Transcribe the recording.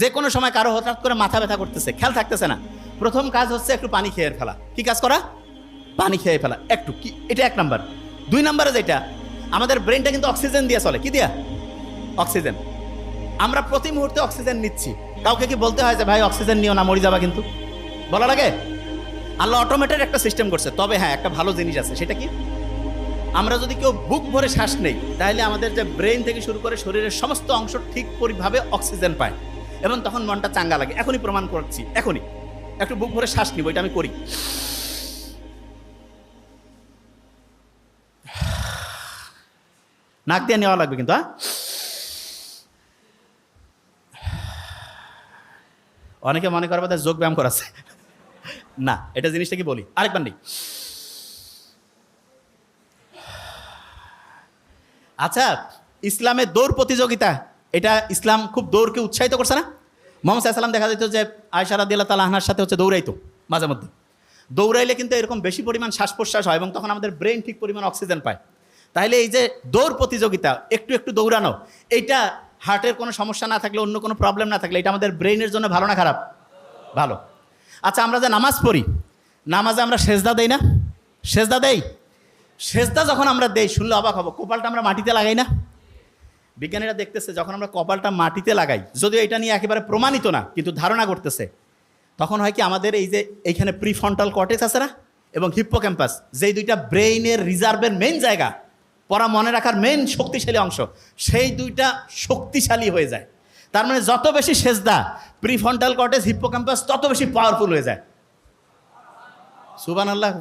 যে কোনো সময় কারো হঠাৎ করে মাথা ব্যথা করতেছে, খেয়াল থাকতেছে না, প্রথম কাজ হচ্ছে একটু পানি খেয়ে ফেলা। কি কাজ করা? পানি খেয়ে ফেলা একটু, কি এটা এক নাম্বার। দুই নাম্বারে যেটা, আমাদের ব্রেনটা কিন্তু অক্সিজেন দিয়ে চলে। কি দিয়া? অক্সিজেন। আমরা প্রতি মুহূর্তে অক্সিজেন নিচ্ছি। কাউকে কি বলতে হয় যে ভাই অক্সিজেন নিও না, মরে যাবা? কিন্তু বলা লাগে? আল্লাহ অটোমেটেড একটা সিস্টেম করছে। তবে হ্যাঁ, একটা ভালো জিনিস আছে, সেটা কি? আমরা যদি কেউ বুক ভরে শ্বাস নেই, তাহলে আমাদের যে ব্রেন থেকে শুরু করে শরীরের সমস্ত অংশ ঠিক পরিভাবে অক্সিজেন পায় এবং তখন মনটা চাঙ্গা লাগে। এখনই প্রমাণ করছি, এখনই একটু বুক ভরে শ্বাস নিব, এটা আমি করি। নাক দিয়ে নেওয়া লাগবে কিন্তু, হ্যাঁ। অনেকে মনে করে বোধহয় যোগ ব্যায়াম করাচ্ছে, না, এটা জিনিসটা কি বলি আরেকবার নেই। আচ্ছা, ইসলামের দৌড় প্রতিযোগিতা, এটা ইসলাম খুব দৌড়কে উৎসাহিত করছে না? মোহাম্মদ সাল্লাম দেখা যেত যে আয়েশা রাদিয়াল্লাহু তাআলা আনহার সাথে হচ্ছে দৌড়াইতো মাঝে মধ্যে। দৌড়াইলে কিন্তু এরকম বেশি পরিমাণ শ্বাস প্রশ্বাস হয় এবং তখন আমাদের ব্রেন ঠিক পরিমাণ অক্সিজেন পায়। তাহলে এই যে দৌড় প্রতিযোগিতা, একটু একটু দৌড়ানো, এইটা হার্টের কোনো সমস্যা না থাকলে, অন্য কোনো প্রবলেম না থাকলে, এটা আমাদের ব্রেনের জন্য ভালো না খারাপ? ভালো। আচ্ছা, আমরা যে নামাজ পড়ি, নামাজে আমরা সেজদা দেই না? সেজদা দেই। সেজদা যখন আমরা দেই, শুনলে অবাক হবো, কপালটা আমরা মাটিতে লাগাই না? বিজ্ঞানীরা দেখতেছে যখন আমরা কপালটা মাটিতে লাগাই, যদিও এটা নিয়ে একেবারে প্রমাণিত না, কিন্তু ধারণা করতেছে, তখন হয় কি আমাদের এই যে এইখানে প্রিফ্রন্টাল কর্টেক্স আছে না এবং হিপ্পোক্যাম্পাস, যেই দুইটা ব্রেইনের রিজার্ভের মেইন জায়গা, পড়া মনে রাখার মেইন শক্তিশালী অংশ, সেই দুইটা শক্তিশালী হয়ে যায়। তার মানে যত বেশি সেজদা, প্রিফ্রন্টাল কর্টেক্স, হিপ্পোক্যাম্পাস তত বেশি পাওয়ারফুল হয়ে যায়। সুবহানাল্লাহ।